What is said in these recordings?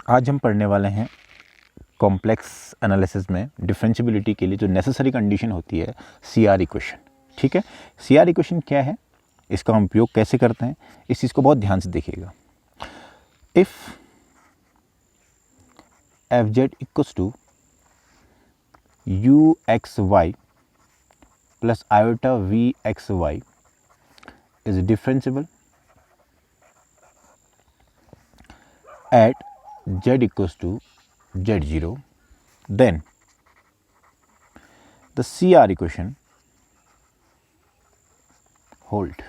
आज हम पढ़ने वाले हैं कॉम्प्लेक्स एनालिसिस में डिफरेंशियबिलिटी के लिए जो नेसेसरी कंडीशन होती है सीआर इक्वेशन। ठीक है, सीआर इक्वेशन क्या है, इसका हम उपयोग कैसे करते हैं, इस चीज़ को बहुत ध्यान से देखिएगा। If F Z equals to you X Y plus iota V X Y is differentiable at z equals to z0, then the CR equation hold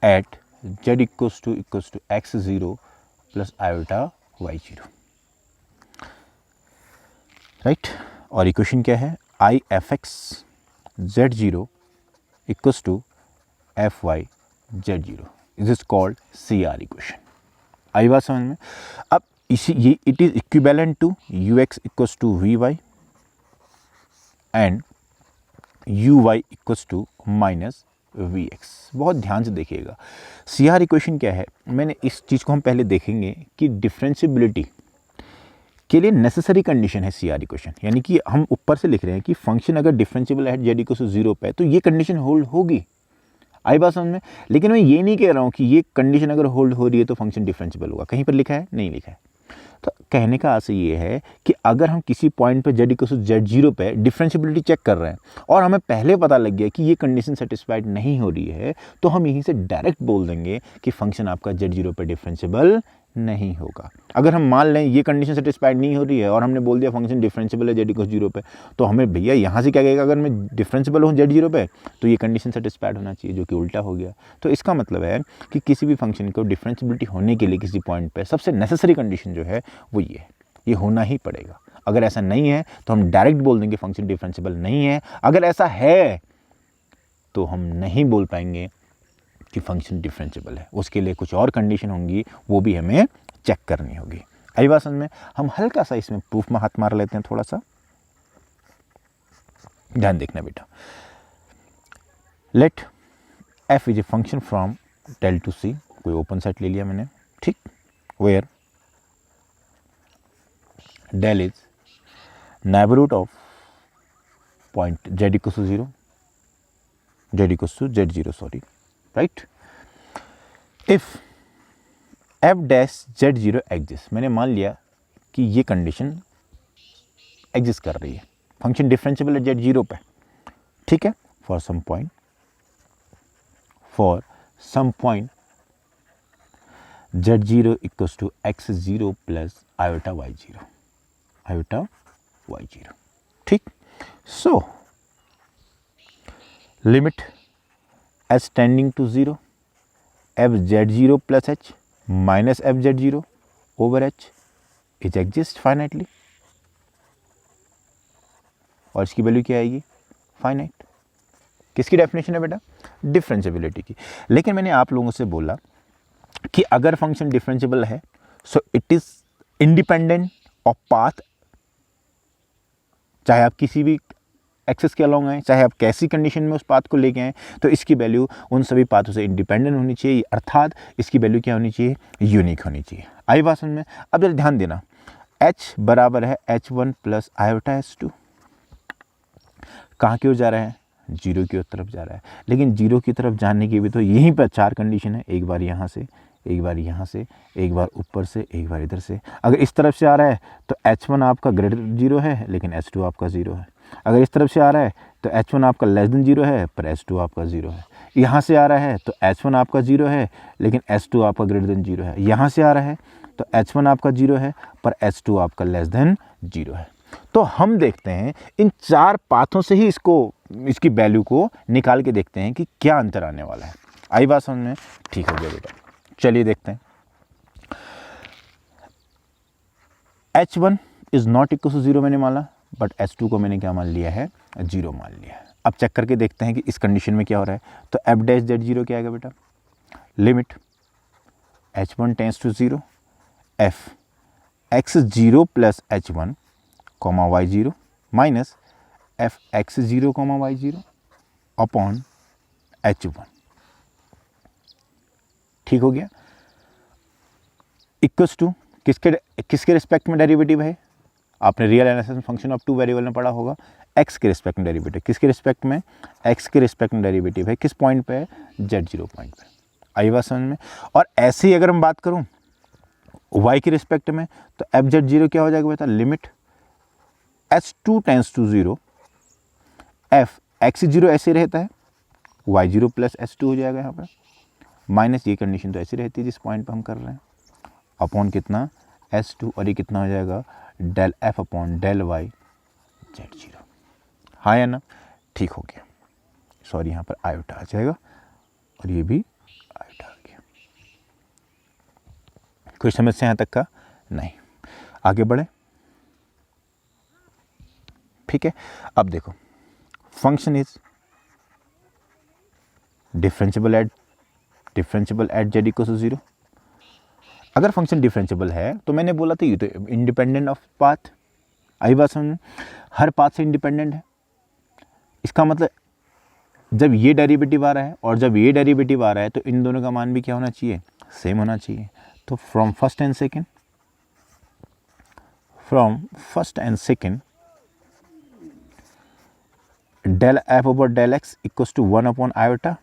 at z equals to x0 plus iota y0, right. और equation क्या है, i f x z0 equals to F y z0 is called CR equation. आई बात समझ में। अब इसी ये it is equivalent to you x equals to v y and u y equals to minus we x. बहुत ध्यान से देखिएगा, CR इक्वेशन क्या है, मैंने इस चीज़ को हम पहले देखेंगे कि डिफरेंशियबिलिटी के लिए नेसेसरी कंडीशन है CR इक्वेशन। यानी कि हम ऊपर से लिख रहे हैं कि फंक्शन अगर डिफरेंशियबल है जेड इक्वल्स टू 0 पे तो ये कंडीशन होल्ड होगी। आई बात समझ में। लेकिन मैं ये नहीं कह रहा हूँ कि ये कंडीशन अगर होल्ड हो रही है तो फंक्शन डिफरेंशियबल होगा, कहीं पर लिखा है, नहीं लिखा है। तो कहने का आशय ये है कि अगर हम किसी पॉइंट पे z इक्वल्स टू z0 पे डिफरेंशियबिलिटी चेक कर रहे हैं और हमें पहले पता लग गया कि ये कंडीशन सेटिस्फाइड नहीं हो रही है, तो हम यहीं से डायरेक्ट बोल देंगे कि फंक्शन आपका z0 पे डिफरेंशियबल नहीं होगा। अगर हम मान लें ये कंडीशन सेटिस्फाइड नहीं हो रही है और हमने बोल दिया फंक्शन डिफरेंशियबल है z इक्वल्स 0 पे, तो हमें भैया यहाँ से क्या कहेगा, अगर मैं डिफरेंशियबल हूँ z0 पे तो ये कंडीशन सेटिस्फाइड होना चाहिए, जो कि उल्टा हो गया। तो इसका मतलब है कि किसी भी फंक्शन को डिफरेंशियबिलिटी होने के लिए किसी पॉइंट पे सबसे नेसेसरी कंडीशन जो है वो ये है, ये होना ही पड़ेगा। अगर ऐसा नहीं है तो हम डायरेक्ट बोल देंगे फंक्शन डिफरेंशियबल नहीं है। अगर ऐसा है तो हम नहीं बोल पाएंगे कि फंक्शन डिफरेंशियबल है, उसके लिए कुछ और कंडीशन होंगी, वो भी हमें चेक करनी होगी। आई बात समझ में। हम हल्का सा इसमें प्रूफ में हाथ मार लेते हैं, थोड़ा सा ध्यान देखना बेटा। Let f is a function from del to C, कोई ओपन सेट ले लिया मैंने, ठीक, where del is neighbourhood of point z equals to 0, z equals to z0 sorry, right. If f dash z0 exist, मैंने मान लिया कि ये कंडीशन एग्जिस्ट कर रही है, फंक्शन डिफरेंशियबल है z0 पे, ठीक है, for some point z0 equals to x0 plus iota y0, ठीक। So limit h tending to 0 F z0 plus h minus F z0 over h is exist finitely, और इसकी वैल्यू क्या आएगी, finite. किसकी डेफिनेशन है बेटा, डिफरेंशियबिलिटी की। लेकिन मैंने आप लोगों से बोला कि अगर फंक्शन डिफरेंशियबल है so it is independent of path, चाहे आप किसी भी एक्सेस के अलोंग आए, चाहे आप कैसी कंडीशन में उस पाथ को लेके आए, तो इसकी वैल्यू उन सभी पाथों से इंडिपेंडेंट होनी चाहिए, अर्थात इसकी वैल्यू क्या होनी चाहिए, यूनिक होनी चाहिए। आई बात समझ में। अब जरा ध्यान देना, h बराबर है h1 प्लस आयोटा h2, कहाँ की ओर जा रहा है, जीरो की तरफ जा रहा है। लेकिन जीरो की तरफ जाने की भी तो यहीं पर चार कंडीशन है, एक बार यहाँ से, एक बार यहाँ से, एक बार ऊपर से, एक बार इधर से। अगर इस तरफ से आ रहा है तो h1 आपका ग्रेटर 0 है लेकिन h2 आपका 0 है। अगर इस तरफ से आ रहा है तो h1 आपका लेस देन 0 है पर h2 आपका 0 है। यहाँ से आ रहा है तो h1 आपका 0 है लेकिन h2 आपका ग्रेटर देन 0 है। यहाँ से आ रहा है तो h1 आपका 0 है पर h2 आपका लेस देन 0 है। तो हम देखते हैं इन चार पाथों से ही इसकी वैल्यू को निकाल के देखते हैं कि क्या अंतर आने वाला है। आई बात समझ में, ठीक हो गया बेटा। चलिए देखते हैं। h1 is not equal to 0 मैंने माना, बट h2 को मैंने क्या मान लिया है, 0 मान लिया है। अब चेक करके देखते हैं कि इस कंडीशन में क्या हो रहा है। तो एफ डैश z0 क्या आएगा बेटा, limit h1 tends to 0 F x0 plus h1 comma y0 minus F x0 comma y0 upon h1, ठीक हो गया, इक्वल्स टू किसके रिस्पेक्ट में डेरिवेटिव है? आपने real analysis function of two variable में पढ़ा होगा। एक्स के रिस्पेक्ट में डेरिवेटिव, किसके रिस्पेक्ट में? एक्स के रिस्पेक्ट में डेरिवेटिव है, किस पॉइंट पे है? Z0 पॉइंट पे। आई बात समझ में? और ऐसे ही अगर हम बात करूं y के रिस्पेक्ट में, तो f(z0) क्या हो जाएगा बेटा? Limit h2 tense to 0 f x0 ऐसे रहता है, y0 प्लस h2 हो जाएगा यहाँ पर, माइनस ये कंडीशन तो ऐसी रहती है जिस पॉइंट पे हम कर रहे हैं, अपॉन कितना? h2, और ये कितना हो जाएगा? Del f upon del y z0। हाँ या ना? ठीक हो गया। सॉरी, यहाँ पर आयोटा आ जाएगा और ये भी आयोटा आ गया। कोई समस्या यहाँ तक का? नहीं। आगे बढ़े, ठीक है। अब देखो, function is differentiable at z equal to 0। अगर फंक्शन डिफरेंशिएबल है तो मैंने बोला था ये तो इंडिपेंडेंट ऑफ पाथ। आई बात समझ में? हर पाथ से इंडिपेंडेंट है। इसका मतलब जब ये डेरिवेटिव आ रहा है और जब ये डेरिवेटिव आ रहा है तो इन दोनों का मान भी क्या होना चाहिए? सेम होना चाहिए। तो from first and second del F over del X equals to 1 upon iota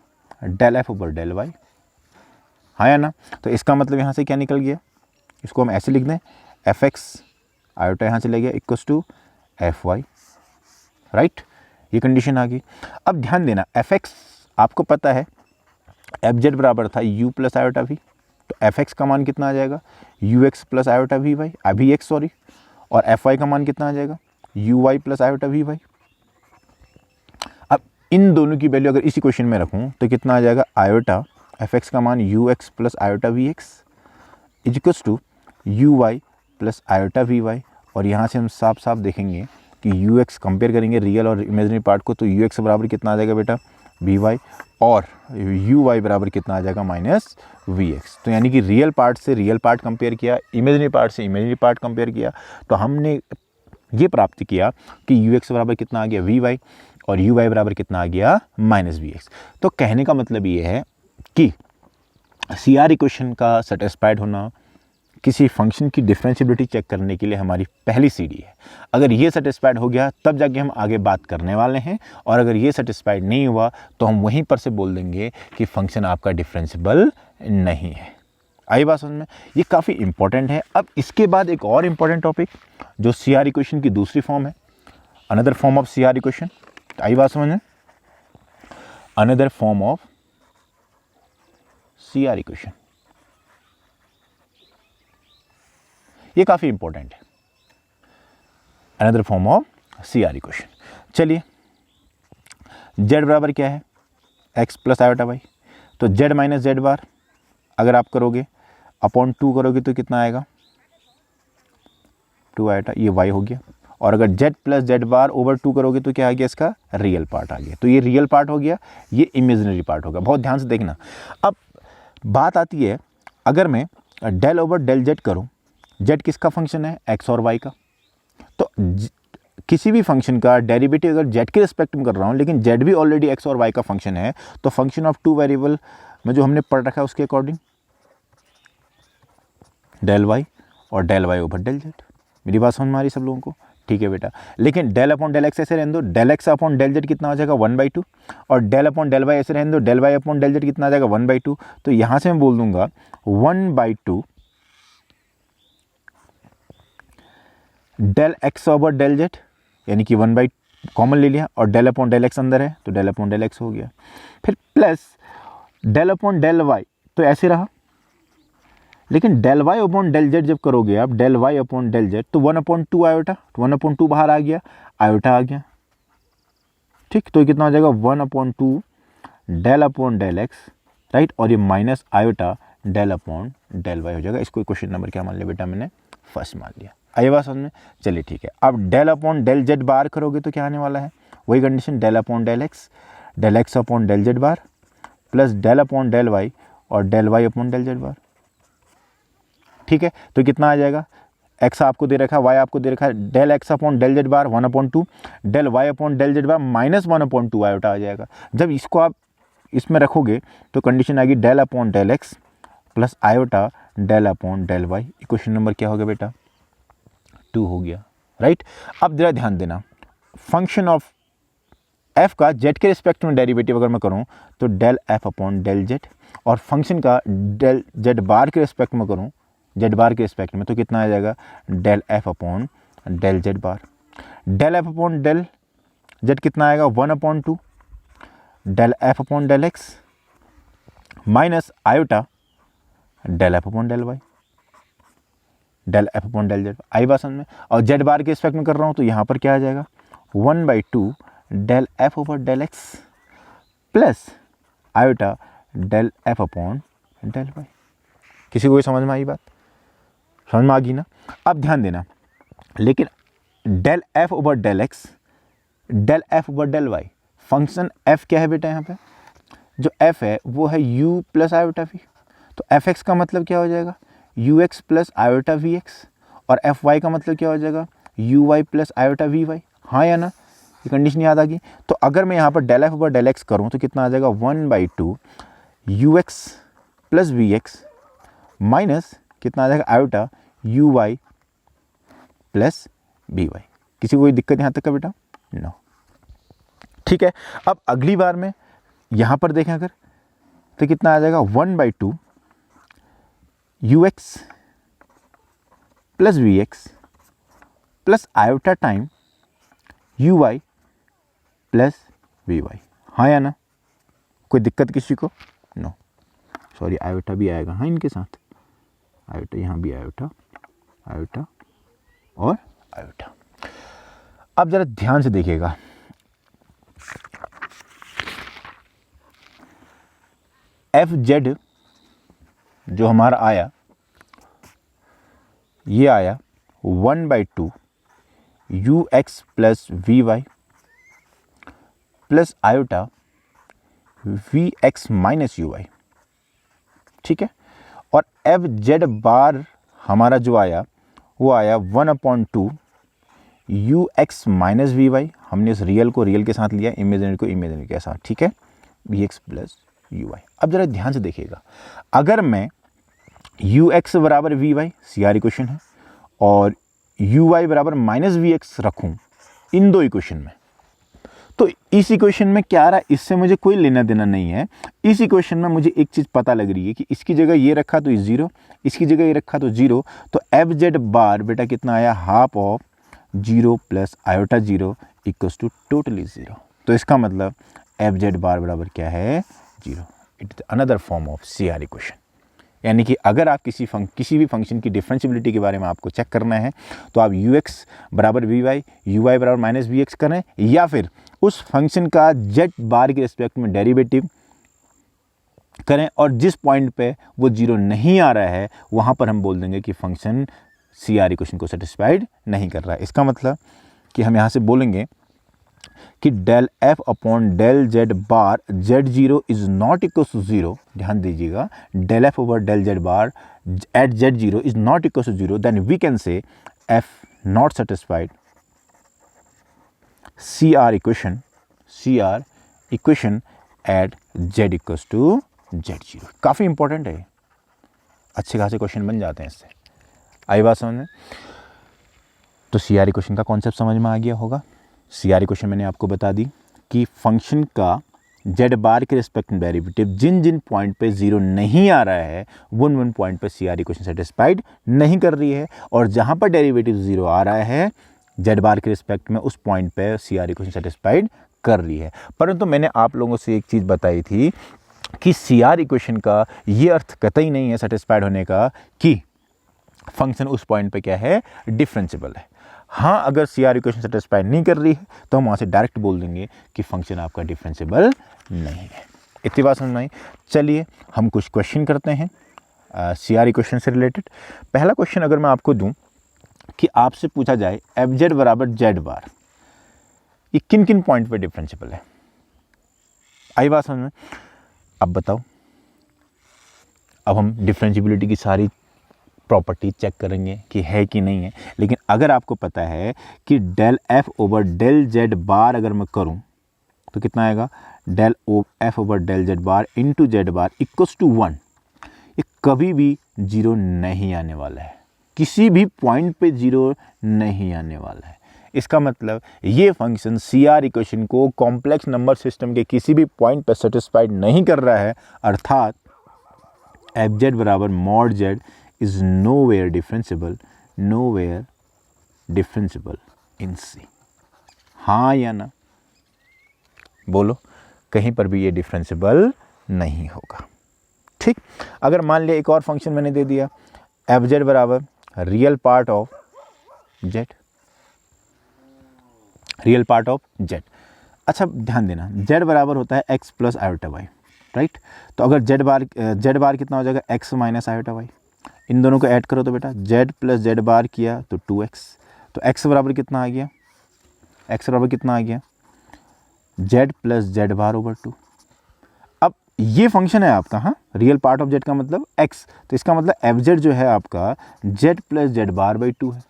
del F over del Y. हाँ या ना? तो इसका मतलब यहाँ से क्या निकल गया? इसको हम ऐसे लिख दें, एफ एक्स आयोटा यहाँ चले गया equals to F Y, right? ये कंडीशन आ गई। अब ध्यान देना, एफ एक्स आपको पता है एफ जेड बराबर था यू प्लस आयोटा वी, तो एफ एक्स का मान कितना आ जाएगा? U X plus iota V Y, अभी एक्स सॉरी, और एफ वाई का मान कितना आ जाएगा? U Y plus iota V Y. अब इन दोनों की वैल्यू अगर इसी क्वेश्चन में रखूँ तो कितना आ जाएगा? आयोटा एफ एक्स का मान U X plus iota V X equals to U Y plus iota V Y. और यहाँ से हम साफ साफ देखेंगे कि यू एक्स कंपेयर करेंगे रियल और इमेजिनरी पार्ट को, तो यू एक्स बराबर कितना आ जाएगा बेटा? वी वाई, और यू वाई बराबर कितना आ जाएगा? Minus we X. तो यानी कि रियल पार्ट से रियल पार्ट कंपेयर किया, इमेजिनरी पार्ट से इमेजिनरी पार्ट कंपेयर किया, तो हमने ये प्राप्त किया कि यू एक्स बराबर कितना आ गया? वी वाई, और यू वाई बराबर कितना आ गया? Minus we X. तो कहने का मतलब ये है कि सी आर इक्वेशन का सेटिस्फाइड होना किसी फंक्शन की डिफरेंशिएबिलिटी चेक करने के लिए हमारी पहली सीढ़ी है। अगर ये सेटिस्फाइड हो गया तब जाके हम आगे बात करने वाले हैं, और अगर ये सेटिस्फाइड नहीं हुआ तो हम वहीं पर से बोल देंगे कि फंक्शन आपका डिफरेंशिएबल नहीं है। आई बात समझ में? ये काफ़ी इंपॉर्टेंट है। अब इसके बाद एक और इम्पॉर्टेंट टॉपिक जो सी आर इक्वेशन की दूसरी फॉर्म है, another form of C R equation. आई बात समझ में? Another form of C R equation, ये काफ़ी इंपॉर्टेंट है। Another form of C R equation. चलिए, z बराबर क्या है? x plus iota y. तो z माइनस जेड बार अगर आप करोगे अपॉन 2 करोगे तो कितना आएगा? 2 आयोटा, ये y हो गया। और अगर z प्लस जेड बार ओवर 2 करोगे तो क्या आ गया? इसका रियल पार्ट आ गया। तो ये रियल पार्ट हो गया, ये इमेजिनरी पार्ट होगा। बहुत ध्यान से देखना। अब बात आती है, अगर मैं डेल ओवर डेल जेड करूँ, z किसका फंक्शन है? x और y का। तो किसी भी फंक्शन का डेरिवेटिव अगर z के रिस्पेक्ट में कर रहा हूँ, लेकिन z भी ऑलरेडी x और y का फंक्शन है, तो फंक्शन ऑफ टू वेरिएबल में जो हमने पढ़ रखा है उसके अकॉर्डिंग डेल y और del y over del z। मेरी बात समझ में आ रही सब लोगों को? ठीक है बेटा। लेकिन डेल अपॉन डेल एक्स ऐसे रहने दो, del x upon del Z कितना हो जाएगा? 1/2। और डेल अपॉन डेल वाई ऐसे रहने दो, del Y upon del Z कितना आ जाएगा? 1/2। तो यहाँ से मैं बोल दूंगा 1/2 del X over del Z, यानी कि 1/, कॉमन ले लिया, और डेल अपॉन डेल एक्स अंदर है तो डेल अपॉन डेल एक्स हो गया। फिर plus del upon del Y, तो ऐसे रहा। लेकिन del Y upon del Z जब करोगे आप, del Y upon del Z, तो 1/2 आयोटा, 1/2 बाहर आ गया, आयोटा आ गया। ठीक, तो कितना हो जाएगा? 1/2 del upon del X, right, और ये minus iota del upon del Y हो जाएगा। इसको क्वेश्चन नंबर क्या मान लिया बेटा? मैंने फर्स्ट मान लिया। आई बात समझ में? चलिए ठीक है। अब del upon del Z bar करोगे तो क्या आने वाला है? वही condition, del upon del x upon del Z bar, plus del upon del y और del Y upon del Z bar. ठीक है, तो कितना आ जाएगा? एक्स आपको दे रखा है, वाई आपको दे रखा है, del x upon del Z bar 1/2, del Y upon del Z bar minus 1/2 iota आ जाएगा। जब इसको आप इसमें रखोगे तो कंडीशन आएगी del upon del x plus iota del upon del y. Equation number क्या हो गया बेटा? 2 हो गया, राइट। अब जरा ध्यान देना, फंक्शन ऑफ एफ का जेड के रिस्पेक्ट में डेरिवेटिव अगर मैं करूं तो del F upon del Z, और फंक्शन का डेल जेड बार के रिस्पेक्ट में करूं, जेड बार के रिस्पेक्ट में, तो कितना आ जाएगा? Del F upon del Z bar. Del F upon del Z कितना आएगा? 1/2 del F upon del x minus iota del F upon del y, del F upon del z. आई बात समझ में? और जेड बार के रिस्पेक्ट में कर रहा हूं तो यहां पर क्या आ जाएगा? 1/2 del F over del x plus iota del F upon del Y. किसी को भी समझ में आई बात? समझ में आ गई ना? अब ध्यान देना, लेकिन del F over del X, del F over del Y, function F क्या है बेटा? यहाँ पे जो एफ है वो है यू प्लस आयोटा वी, तो एफ एक्स का मतलब क्या हो जाएगा? U X plus iota V X, और एफ वाई का मतलब क्या हो जाएगा? U Y plus iota V Y. हाँ या ना? ये कंडीशन याद आ गई? तो अगर मैं यहाँ पर del F over del X करूँ तो कितना आ जाएगा? 1/2 U X plus V X minus कितना आ जाएगा? Iota U Y plus B Y. किसी को कोई दिक्कत यहाँ तक का बेटा? नो, ठीक है। अब अगली बार में यहाँ पर देखें अगर, तो कितना आ जाएगा? 1/2 U X plus V X plus iota time U Y plus V Y. हाँ या ना? कोई दिक्कत किसी को? नो, सॉरी, आयोटा भी आएगा हाँ इनके साथ, आयोटा यहाँ भी, आयोटा आयोटा और आयोटा। अब जरा ध्यान से देखिएगा, एफ जेड जो हमारा आया, ये आया 1/2 U X plus V Y plus iota V X minus U Y, ठीक है। और एफ जेड बार हमारा जो आया वो आया 1/2 U X minus V Y, हमने इस रियल को रियल के साथ लिया, इमेजिनरी को इमेजिनरी के साथ, ठीक है, V X plus U Y. अब जरा ध्यान से देखिएगा, अगर मैं यू एक्स बराबर V Y, C R equation है, और यू वाई बराबर माइनस वी एक्स रखूँ इन दो इक्वेशन में, तो इस इक्वेशन में क्या आ रहा है इससे मुझे कोई लेना देना नहीं है। इस इक्वेशन में मुझे एक चीज़ पता लग रही है कि इसकी जगह ये रखा तो 0, इसकी जगह ये रखा तो 0, तो एफ जेड बार बेटा कितना आया? Half of 0 plus iota 0 equals to totally 0। तो इसका मतलब एफ जेड बार बराबर क्या है? 0। It is another form of C R equation. यानी कि अगर आप किसी भी फंक्शन की डिफरेंशिबिलिटी के बारे में आपको चेक करना है तो आप यू एक्स बराबर वी वाई, यू वाई बराबर माइनस वी एक्स करें, या फिर उस फंक्शन का जेड बार के रिस्पेक्ट में डेरिवेटिव करें, और जिस पॉइंट पे वो 0 नहीं आ रहा है वहाँ पर हम बोल देंगे कि फंक्शन सी आर इक्वेशन को सेटिस्फाइड नहीं कर रहा है। इसका मतलब कि हम यहाँ से बोलेंगे कि del F upon del Z bar Z 0 is not equal to 0, ध्यान दीजिएगा, del F over del Z bar at Z 0 is not equal to 0, then we can say F not satisfied C R equation at Z equal to Z 0। काफ़ी important है, अच्छे खासे question बन जाते हैं इससे। आई बात समझ में? तो सी आर इक्वेशन का कॉन्सेप्ट समझ में आ गया होगा। सी आर इक्वेशन मैंने आपको बता दी कि फंक्शन का जेड बार के रिस्पेक्ट में डेरिवेटिव जिन जिन पॉइंट पे 0 नहीं आ रहा है उन पॉइंट पे सी आर इक्वेशन सेटिस्फाइड नहीं कर रही है, और जहाँ पर डेरिवेटिव 0 आ रहा है जेड बार के रिस्पेक्ट में उस पॉइंट पे सी आर इक्वेशन सेटिस्फाइड कर रही है। परंतु मैंने आप लोगों से एक चीज़ बताई थी कि सी आर इक्वेशन का ये अर्थ कतई नहीं है सेटिस्फाइड होने का कि फंक्शन उस पॉइंट पे क्या है? डिफरेंशिबल है। हाँ, अगर सी आर इक्वेशन सेटिस्फाइड नहीं कर रही है तो हम वहाँ से डायरेक्ट बोल देंगे कि फंक्शन आपका डिफरेंशिबल नहीं है। इतनी बात समझ में आई? चलिए हम कुछ क्वेश्चन करते हैं सी आर इक्वेशन से रिलेटेड। पहला क्वेश्चन अगर मैं आपको दूं कि आपसे पूछा जाए एफ जेड बराबर जेड बार, ये किन किन पॉइंट पे डिफरेंशिबल है? आई बात समझ में? अब बताओ। अब हम डिफरेंशिबिलिटी की सारी प्रॉपर्टी चेक करेंगे कि है कि नहीं है, लेकिन अगर आपको पता है कि del F over del Z bar अगर मैं करूं तो कितना आएगा? Del F over del Z bar into z bar equals to 1। ये कभी भी जीरो नहीं आने वाला है, किसी भी पॉइंट पे जीरो नहीं आने वाला है। इसका मतलब ये फंक्शन सी आर इक्वेशन को कॉम्प्लेक्स नंबर सिस्टम के किसी भी पॉइंट पर सेटिस्फाइड नहीं कर रहा है, अर्थात एफ जेड बराबर mod z is nowhere differentiable in C. हाँ या ना बोलो, कहीं पर भी ये डिफरेंशिएबल नहीं होगा। ठीक, अगर मान लिया एक और फंक्शन मैंने दे दिया, एफ जेड बराबर real part of Z, real part of Z. अच्छा ध्यान देना, जेड बराबर होता है X plus iota Y, right. तो अगर जेड बार कितना हो जाएगा, एक्स माइनस आयोटा वाई। इन दोनों को ऐड करो तो बेटा जेड प्लस जेड बार किया तो 2x, तो x बराबर कितना आ गया, x बराबर कितना आ गया, जेड प्लस जेड बार ओवर 2। अब ये फंक्शन है आपका, हाँ, रियल पार्ट ऑफ जेड का मतलब x, तो इसका मतलब एफ जेड जो है आपका Z plus Z bar by 2 है।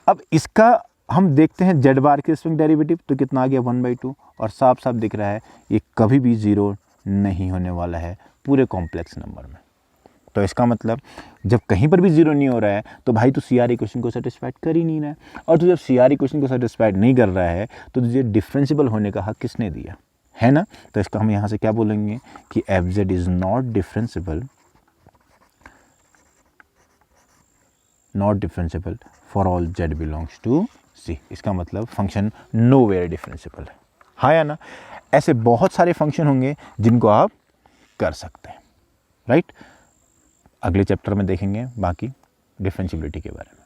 अब इसका हम देखते हैं जेड बार के रिस्पेक्ट डेरिवेटिव, तो कितना आ गया 1/2, और साफ साफ दिख रहा है ये कभी भी जीरो नहीं होने वाला है पूरे कॉम्प्लेक्स नंबर में। तो इसका मतलब जब कहीं पर भी जीरो नहीं हो रहा है तो भाई तू सी आर इक्वेशन को सेटिस्फाइड कर ही नहीं रहा है, और तू जब सी आर इक्वेशन को सेटिस्फाइड नहीं कर रहा है तो तुझे डिफरेंशिएबल होने का हक किसने दिया है ना। तो इसका हम यहाँ से क्या बोलेंगे कि f z is not differentiable for all z belongs to C. इसका मतलब फंक्शन नोवेयर डिफरेंशिएबल है, हाँ या ना। ऐसे बहुत सारे फंक्शन होंगे जिनको आप कर सकते हैं, राइट। अगले चैप्टर में देखेंगे बाकी डिफरेंशिएबिलिटी के बारे में।